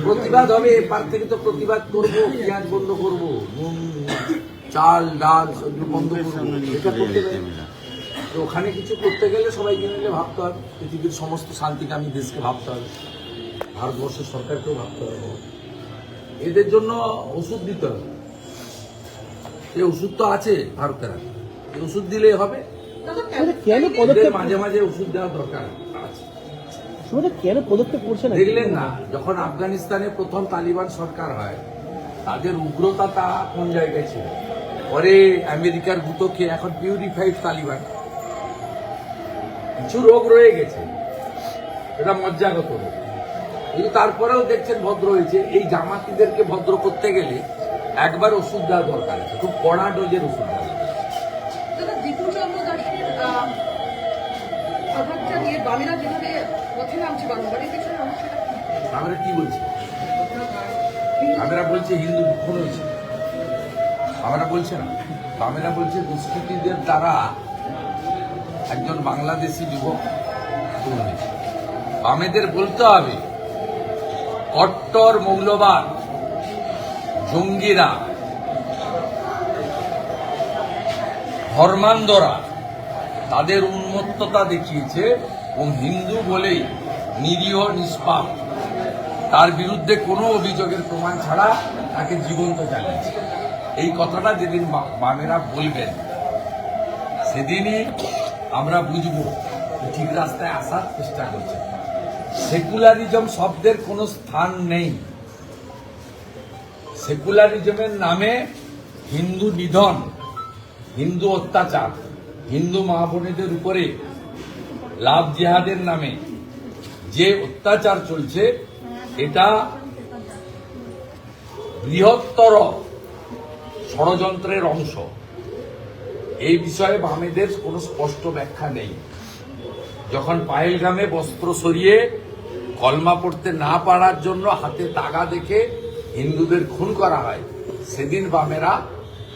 প্রতিবাদ হবে, এপার থেকে তো প্রতিবাদ করবো, পেঁয়াজ বন্ধ করবো, নুন চাল ডাল সবগুলো বন্ধ করবো, এটা করতে হবে। তো ওখানে কিছু করতে গেলে সবাইকে মিলে ভাবতে হবে, পৃথিবীর সমস্ত শান্তিকামী দেশকে ভাবতে হবে, ভারতবর্ষের সরকারকেও ভাবতে হবে, এদের জন্য ওষুধ দিতে হবে। এই ওষুধ তো আছে ভারতের, এই ওষুধ দিলেই হবে। কেন পদক্ষেপ মাঝে মাঝে ওষুধ দেওয়ার দরকার আছে। কেন পদক্ষেপ করছে না? দেখলেন না, যখন আফগানিস্তানে প্রথম তালিবান সরকার হয়, তাদের উগ্রতা তা কোন জায়গায় ছিল। পরে আমেরিকার গুতো খেয়ে এখন পিউরিফাইড তালিবান। কিছু রোগ রয়ে গেছে, এটা মজ্জাগত রোগ, কিন্তু তারপরেও দেখছেন ভদ্র হয়েছে। এই জামাতিদেরকে ভদ্র করতে গেলে একবার ওষুধ দেওয়া দরকার আছে, খুব কড়া ডোজের ওষুধ দেওয়া দরকার। দাদা, দীপুচন্দ্র দাসের আঘাতটা নিয়ে বামেরা যেভাবে পথে নামছে বারবার, এর পেছনে সমস্যাটা কি? আমরা কি বলছি? আমরা বলছি হিন্দু খুন হয়েছে, আমরা বলছি না। বামেরা বলছে দুষ্কৃতীদের দ্বারা একজন বাংলাদেশি যুবক খুন হয়েছে। বামেদের বলতে হবে কট্টর মৌলবাদ জঙ্গিরা, ধর্মান্ধরা তাদের উন্মত্ততা দেখিয়েছে এবং হিন্দু বলেই নিরীহ নিষ্পাপ, তার বিরুদ্ধে কোনো অভিযোগের প্রমাণ ছাড়া তাকে জীবন্ত জানিয়েছে। এই কথাটা যেদিন বামেরা বলবেন, সেদিনই আমরা বুঝবো ঠিক রাস্তায় আসার চেষ্টা করছে। সেকুলারিজম শব্দের কোনো স্থান নেই। সেকুলারিজমের নামে হিন্দু নিধন, হিন্দু অত্যাচার, হিন্দু মা বোনেদের উপরে লাভ জিহাদের নামে যে অত্যাচার চলছে, এটা বৃহত্তর ষড়যন্ত্রের অংশ। এই বিষয়ে বামেদের কোনো স্পষ্ট ব্যাখ্যা নেই। যখন পাহেলগামে বস্ত্র সরিয়ে কলমা পড়তে না পারার জন্য হাতে তাগা দেখে হিন্দুদের খুন করা হয়, সেদিন বামেরা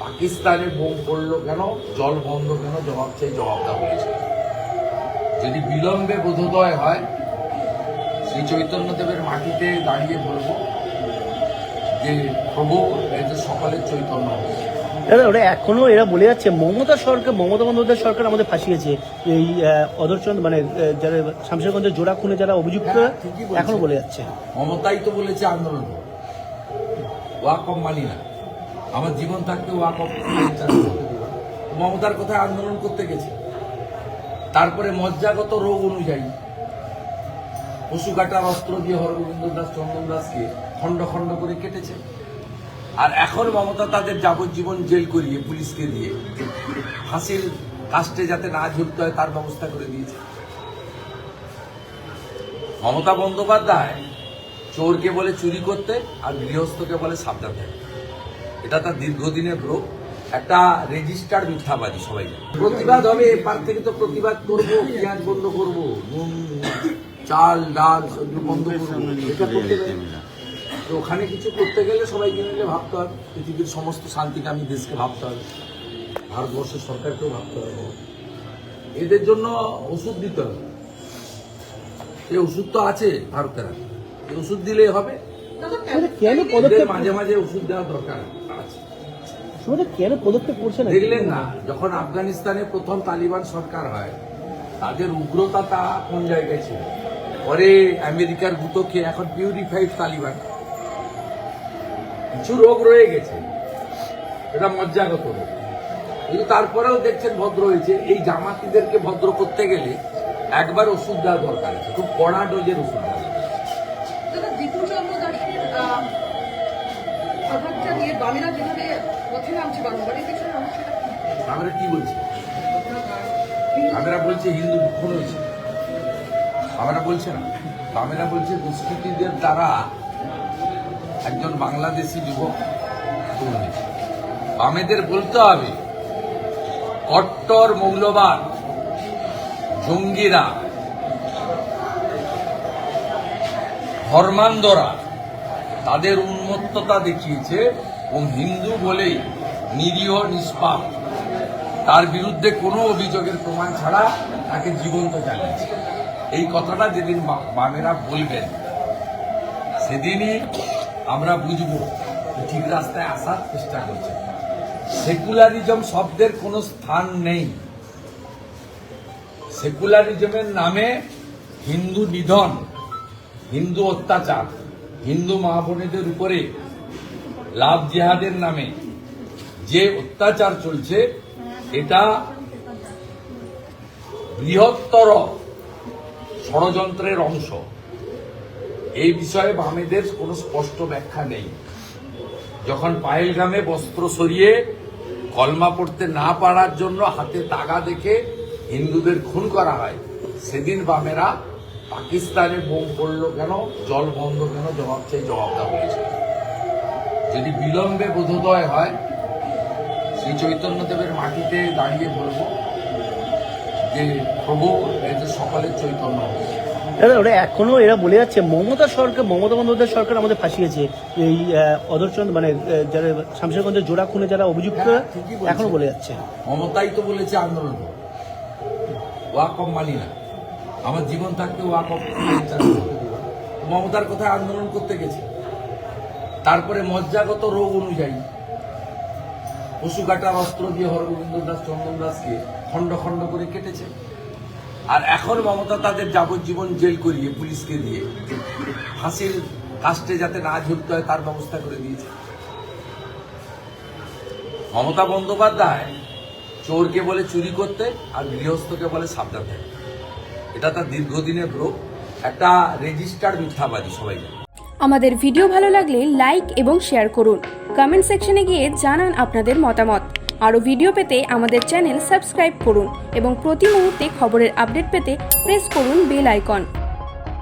পাকিস্তানে বোম পড়লো কেন, জল বন্ধ কেন, জবাব চাই জবাবটা বলেছে। যদি বিলম্বে বোধোদয় হয়, শ্রী চৈতন্যদেবের মাটিতে দাঁড়িয়ে বলবো যে প্রভু এদের সকলের চৈতন্য হবে। দাদা, ওরা এখনো এরা বলে যাচ্ছে মমতা বন্দ্যোপাধ্যায় সরকার আমাদের ফাঁসিয়েছে। এই অদর্শন মানে যারা শামশেরগঞ্জের জোড়া খুনে যারা অভিযুক্ত, ঠিকই বলছে। এখনো বলে যাচ্ছে। মমতাই তো বলেছে আন্দোলন করো, ওয়াকফ মানি না, আমার জীবন থাকতে ওয়াকফ মমতার কথায় আন্দোলন করতে গেছে। তারপরে মজ্জাগত রোগ অনুযায়ী পশু কাটার অস্ত্র দিয়ে হরগোবিন্দ দাস চন্দন দাসকে খণ্ড খণ্ড করে কেটেছে। আর এখন মমতা তাদের যাবজ্জীবন জেল করিয়ে পুলিশকে দিয়ে ফাঁসির কাস্টে যাতে না ঝুলতে হয় তার ব্যবস্থা করে দিয়েছে। মমতা বন্দ্যোপাধ্যায় চোরকে বলে চুরি করতে আর গৃহস্থকে বলে সাবধান থাকতে, এটা তার দীর্ঘদিনের রোগ, একটা রেজিস্টার্ড মিথ্যাবাদী। সবাই প্রতিবাদ হবে, এপার থেকে তো প্রতিবাদ করবো, পেঁয়াজ বন্ধ করবো, নুন চাল ডাল সবগুলো বন্ধ করবো, এটা করতে হবে। তো ওখানে কিছু করতে গেলে সবাইকে মিলে ভাবতে হবে, পৃথিবীর সমস্ত শান্তিকামী দেশকে ভাবতে হবে, ভারতবর্ষের সরকারকেও ভাবতে হবে, এদের জন্য ওষুধ দিতে হবে। এই ওষুধ তো আছে ভারতের, এই ওষুধ দিলেই হবে। কেন এদের পদক্ষেপ মাঝে মাঝে ওষুধ দেওয়ার দরকার আছে। কেন পদক্ষেপ করছে না? দেখলেন না, যখন আফগানিস্তানে প্রথম তালিবান সরকার হয়, তাদের উগ্রতা তা কোন জায়গায় ছিল। পরে আমেরিকার গুতো খেয়ে এখন পিউরিফাইড তালিবান। কিছু রোগ রয়ে গেছে, এটা মজ্জাগত রোগ, কিন্তু তারপরেও দেখছেন ভদ্র হয়েছে। এই জামাতিদেরকে ভদ্র করতে গেলে একবার ওষুধ দেওয়া দরকার আছে, খুব কড়া ডোজের ওষুধ দেওয়া দরকার। দাদা, দীপুচন্দ্র দাসের আঘাতটা নিয়ে বামেরা যেভাবে পথে নামছে বারবার, এর পেছনে সমস্যাটা কি? আমরা কি বলছি? আমরা বলছি হিন্দু খুন হয়েছে, আমরা বলছি না। বামেরা বলছে দুষ্কৃতীদের দ্বারা একজন বাংলাদেশি যুবক খুন হয়েছে। বামেদের বলতে হবে কট্টর মৌলবাদ জঙ্গিরা, ধর্মান্ধরা তাদের উন্মত্ততা দেখিয়েছে এবং হিন্দু বলেই নিরীহ নিষ্পাপ, তার বিরুদ্ধে কোনো অভিযোগের প্রমাণ ছাড়া তাকে জীবন্ত জানিয়েছে। এই কথাটা যেদিন বামেরা বলবেন, সেদিনই আমরা বুঝবো যে ঠিক রাস্তায় আসার চেষ্টা করছে। সেকুলারিজম শব্দের কোনো স্থান নেই। সেকুলারিজমের নামে হিন্দু নিধন, হিন্দু অত্যাচার, হিন্দু মা বোনেদের উপরে লাভ জিহাদের নামে যে অত্যাচার চলছে, এটা বৃহত্তর ষড়যন্ত্রের অংশ। এই বিষয়ে বামেদের কোনো স্পষ্ট ব্যাখ্যা নেই। যখন পায়েলগামে বস্ত্র সরিয়ে কলমা পড়তে না পারার জন্য হাতে তাগা দেখে হিন্দুদের খুন করা হয়, সেদিন বামেরা পাকিস্তানে বোম পড়লো কেন, জল বন্ধ কেন, জবাব চাই জবাবটা বলেছে। যদি বিলম্বে বোধোদয় হয়, শ্রী চৈতন্যদেবের মাটিতে দাঁড়িয়ে বলবো যে প্রভু এদের সকলের চৈতন্য হবে। দাদা ওরা এখনো এরা বলে যাচ্ছে মমতা বন্দ্যোপাধ্যায় সরকার আমাদের ফাঁসিয়েছে, এই অদর্চন মানে যারা শামশেরগঞ্জের জোড়া খুনে যারা অভিযুক্ত, হ্যাঁ, ঠিকই বলছে। এখনো বলে যাচ্ছে। মমতাই তো বলেছে আন্দোলন করো। ওয়াকফ মানি না, আমার জীবন থাকতে ওয়াকফ মমতার কথায় আন্দোলন করতে গেছে। তারপরে মজ্জাগত রোগ অনুযায়ী পশু কাটার অস্ত্র দিয়ে হরগোবিন্দ দাস, চন্দন দাসকে খণ্ড খণ্ড করে কেটেছে। আর এখন মমতা তাদের যাবজ্জীবন জেল করিয়ে পুলিশকে দিয়ে ফাঁসির কাস্টে যাতে না ঝুলতে হয় তার ব্যবস্থা করে দিয়েছে। মমতা বন্দ্যোপাধ্যায় চোরকে বলে চুরি করতে আর গৃহস্থকে বলে সাবধান থাকতে। এটা তার দীর্ঘদিনের রোগ, একটা রেজিস্টার্ড মিথ্যাবাদী, সবাই জানে। আমাদের ভিডিও ভালো লাগলে লাইক এবং শেয়ার করুন। কমেন্ট সেকশনে গিয়ে জানান আপনাদের মতামত। আরও ভিডিও পেতে আমাদের চ্যানেল সাবস্ক্রাইব করুন এবং প্রতি মুহূর্তে খবরের আপডেট পেতে প্রেস করুন বেল আইকন।